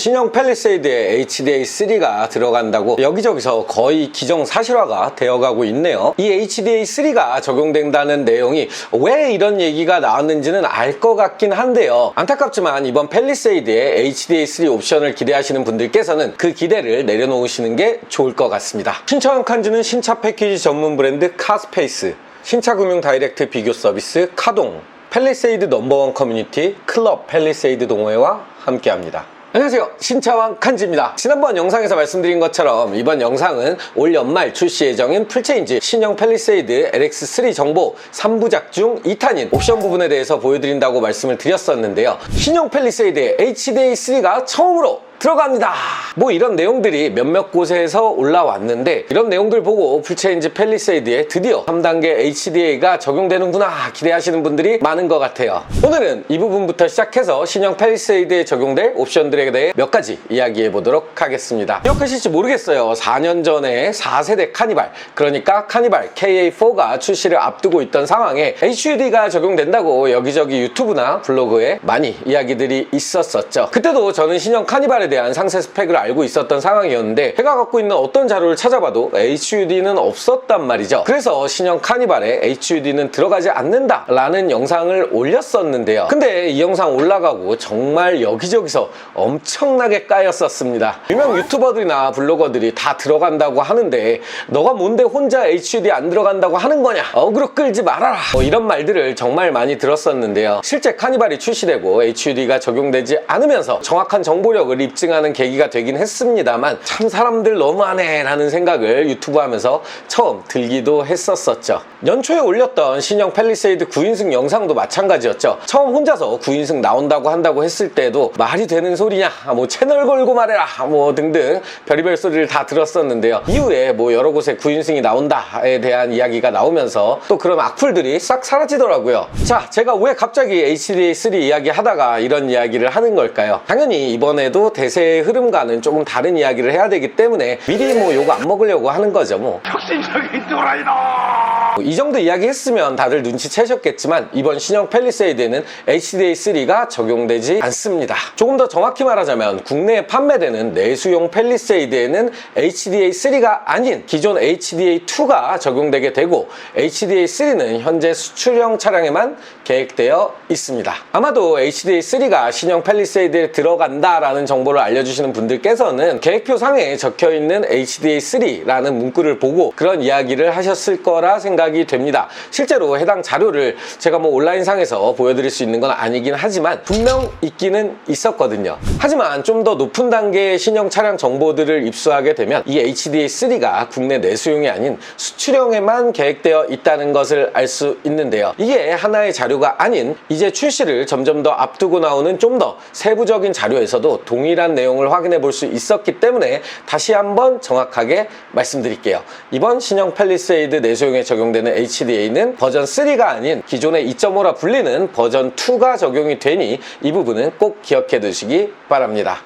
신형 팰리세이드에 HDA3가 들어간다고 여기저기서 거의 기정사실화가 되어가고 있네요. 이 HDA3가 적용된다는 내용이 왜 이런 얘기가 나왔는지는 알 것 같긴 한데요. 안타깝지만 이번 팰리세이드에 HDA3 옵션을 기대하시는 분들께서는 그 기대를 내려놓으시는 게 좋을 것 같습니다. 신차원 칸즈는 신차 패키지 전문 브랜드 카스페이스, 신차 금융 다이렉트 비교 서비스 카동, 팰리세이드 넘버원 커뮤니티 클럽 팰리세이드 동호회와 함께합니다. 안녕하세요, 신차왕 칸즈입니다. 지난번 영상에서 말씀드린 것처럼 이번 영상은 올 연말 출시 예정인 풀체인지 신형 팰리세이드 LX3 정보 3부작 중 2탄인 옵션 부분에 대해서 보여드린다고 말씀을 드렸었는데요. 신형 팰리세이드에 HDA3가 처음으로 들어갑니다. 뭐 이런 내용들이 몇몇 곳에서 올라왔는데 이런 내용들 보고 풀체인지 팰리세이드에 드디어 3단계 HDA가 적용되는구나 기대하시는 분들이 많은 것 같아요. 오늘은 이 부분부터 시작해서 신형 팰리세이드에 적용될 옵션들에 대해 몇 가지 이야기해 보도록 하겠습니다. 기억하실지 모르겠어요. 4년 전에 4세대 카니발, 그러니까 카니발 KA4가 출시를 앞두고 있던 상황에 HUD가 적용된다고 여기저기 유튜브나 블로그에 많이 이야기들이 있었었죠. 그때도 저는 신형 카니발에 대한 상세 스펙을 알고 있었던 상황이었는데 제가 갖고 있는 어떤 자료를 찾아봐도 HUD는 없었단 말이죠. 그래서 신형 카니발에 HUD는 들어가지 않는다 라는 영상을 올렸었는데요. 근데 이 영상 올라가고 정말 여기저기서 엄청나게 까였었습니다. 유명 유튜버들이나 블로거들이 다 들어간다고 하는데 너가 뭔데 혼자 HUD 안 들어간다고 하는 거냐, 어그로 끌지 말아라, 이런 말들을 정말 많이 들었었는데요. 실제 카니발이 출시되고 HUD가 적용되지 않으면서 정확한 정보력을 입증하는 계기가 되긴 했습니다만 참 사람들 너무하네 라는 생각을 유튜브 하면서 처음 들기도 했었었죠. 연초에 올렸던 신형 팰리세이드 9인승 영상도 마찬가지였죠. 처음 혼자서 9인승 나온다고 한다고 했을 때도 말이 되는 소리냐, 뭐 채널 걸고 말해라, 뭐 등등 별의별 소리를 다 들었었는데요. 이후에 뭐 여러 곳에 9인승이 나온다에 대한 이야기가 나오면서 또 그런 악플들이 싹 사라지더라고요. 자, 제가 왜 갑자기 HDA3 이야기 하다가 이런 이야기를 하는 걸까요? 당연히 이번에도 대세의 흐름과는 조금 다른 이야기를 해야 되기 때문에 미리 뭐 요거 안 먹으려고 하는 거죠. 뭐 혁신적인 또라이다, 이 정도 이야기 했으면 다들 눈치채셨겠지만 이번 신형 팰리세이드에는 HDA3가 적용되지 않습니다. 조금 더 정확히 말하자면 국내에 판매되는 내수용 팰리세이드에는 HDA3가 아닌 기존 HDA2가 적용되게 되고 HDA3는 현재 수출형 차량에만 계획되어 있습니다. 아마도 HDA3가 신형 팰리세이드에 들어간다라는 정보를 알려주시는 분들께서는 계획표 상에 적혀있는 HDA3라는 문구를 보고 그런 이야기를 하셨을 거라 생각이 됩니다. 실제로 해당 자료를 제가 뭐 온라인상에서 보여드릴 수 있는 건 아니긴 하지만 분명 있기는 있었거든요. 하지만 좀 더 높은 단계의 신형 차량 정보들을 입수하게 되면 이 HDA3가 국내 내수용이 아닌 수출형에만 계획되어 있다는 것을 알 수 있는데요. 이게 하나의 자료가 아닌 이제 출시를 점점 더 앞두고 나오는 좀 더 세부적인 자료에서도 동일한 내용을 확인해 볼 수 있었기 때문에 다시 한번 정확하게 말씀드릴게요. 이번 신형 팰리세이드 내수용에 적용되는 HDA는 버전 3가 아닌 기존의 2.5라 불리는 버전 2가 적용이 되니 이 부분은 꼭 기억해 두시기 바랍니다.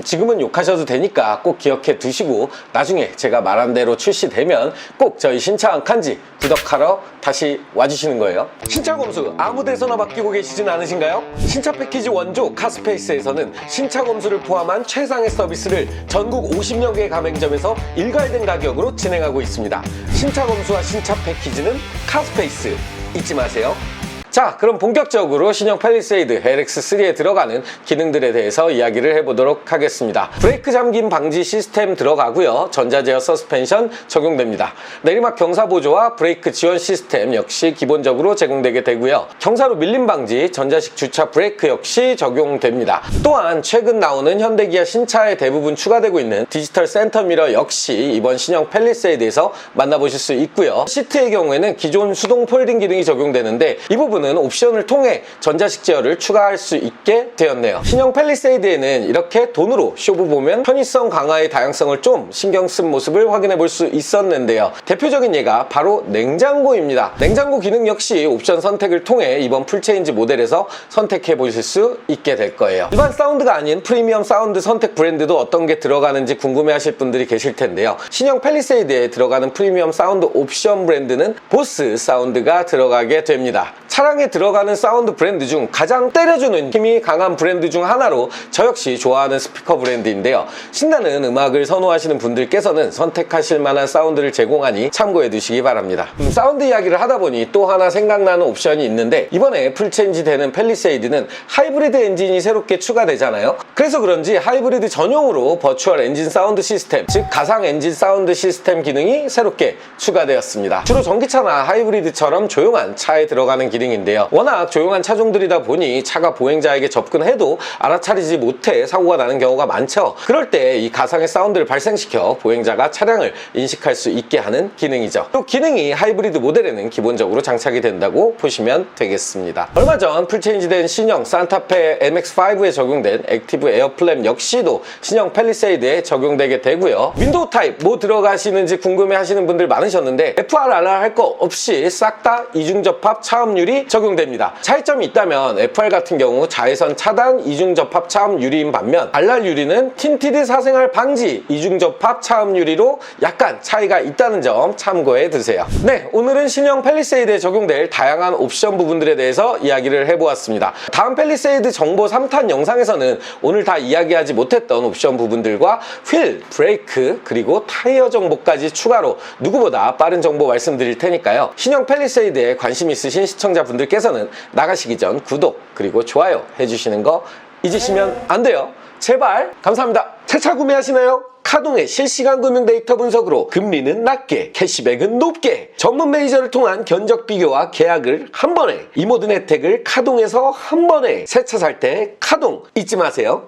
지금은 욕하셔도 되니까 꼭 기억해 두시고 나중에 제가 말한 대로 출시되면 꼭 저희 신차왕 칸즈 구독하러 다시 와주시는 거예요. 신차 검수 아무 데서나 맡기고 계시진 않으신가요? 신차 패키지 원조 카스페이스에서는 신차 검수를 포함한 최상의 서비스를 전국 50여 개 가맹점에서 일괄된 가격으로 진행하고 있습니다. 신차 검수와 신차 패키지는 카스페이스 잊지 마세요. 자, 그럼 본격적으로 신형 팰리세이드 LX3에 들어가는 기능들에 대해서 이야기를 해보도록 하겠습니다. 브레이크 잠김 방지 시스템 들어가고요. 전자제어 서스펜션 적용됩니다. 내리막 경사 보조와 브레이크 지원 시스템 역시 기본적으로 제공되게 되고요. 경사로 밀림 방지, 전자식 주차 브레이크 역시 적용됩니다. 또한 최근 나오는 현대기아 신차에 대부분 추가되고 있는 디지털 센터 미러 역시 이번 신형 팰리세이드에서 만나보실 수 있고요. 시트의 경우에는 기존 수동 폴딩 기능이 적용되는데 이 부분은 옵션을 통해 전자식 제어를 추가할 수 있게 되었네요. 신형 팰리세이드에는 이렇게 돈으로 쇼부 보면 편의성 강화의 다양성을 좀 신경 쓴 모습을 확인해 볼 수 있었는데요. 대표적인 예가 바로 냉장고입니다. 냉장고 기능 역시 옵션 선택을 통해 이번 풀체인지 모델에서 선택해 보실 수 있게 될 거예요. 일반 사운드가 아닌 프리미엄 사운드 선택 브랜드도 어떤 게 들어가는지 궁금해 하실 분들이 계실 텐데요. 신형 팰리세이드에 들어가는 프리미엄 사운드 옵션 브랜드는 보스 사운드가 들어가게 됩니다. 차량에 들어가는 사운드 브랜드 중 가장 때려주는 힘이 강한 브랜드 중 하나로 저 역시 좋아하는 스피커 브랜드인데요. 신나는 음악을 선호하시는 분들께서는 선택하실 만한 사운드를 제공하니 참고해 두시기 바랍니다. 사운드 이야기를 하다 보니 또 하나 생각나는 옵션이 있는데, 이번에 풀체인지 되는 팰리세이드는 하이브리드 엔진이 새롭게 추가되잖아요. 그래서 그런지 하이브리드 전용으로 버추얼 엔진 사운드 시스템, 즉 가상 엔진 사운드 시스템 기능이 새롭게 추가되었습니다. 주로 전기차나 하이브리드처럼 조용한 차에 들어가는 기능인데요. 워낙 조용한 차종들이다 보니 차가 보행자에게 접근해도 알아차리지 못해 사고가 나는 경우가 많죠. 그럴 때 이 가상의 사운드를 발생시켜 보행자가 차량을 인식할 수 있게 하는 기능이죠. 또 기능이 하이브리드 모델에는 기본적으로 장착이 된다고 보시면 되겠습니다. 얼마 전 풀체인지된 신형 산타페 MX-5에 적용된 액티브 에어 플랩 역시도 신형 팰리세이드에 적용되게 되고요. 윈도우 타입 뭐 들어가시는지 궁금해 하시는 분들 많으셨는데 FRR 할 거 없이 싹 다 이중접합 차음유리 적용됩니다. 차이점이 있다면 FR 같은 경우 자외선 차단 이중접합 차음유리인 반면 RR 유리는 틴티드 사생활 방지 이중접합 차음유리로 약간 차이가 있다는 점 참고해 두세요. 네, 오늘은 신형 팰리세이드에 적용될 다양한 옵션 부분들에 대해서 이야기를 해보았습니다. 다음 팰리세이드 정보 3탄 영상에서는 오늘 다 이야기하지 못했던 옵션 부분들과 휠, 브레이크, 그리고 타이어 정보까지 추가로 누구보다 빠른 정보 말씀드릴 테니까요. 신형 팰리세이드에 관심 있으신 시청자분들께서는 나가시기 전 구독 그리고 좋아요 해주시는 거 잊으시면 안 돼요. 제발. 감사합니다. 새 차 구매하시나요? 카동의 실시간 금융 데이터 분석으로 금리는 낮게, 캐시백은 높게, 전문 매니저를 통한 견적 비교와 계약을 한 번에, 이 모든 혜택을 카동에서 한 번에, 새 차 살 때 카동 잊지 마세요.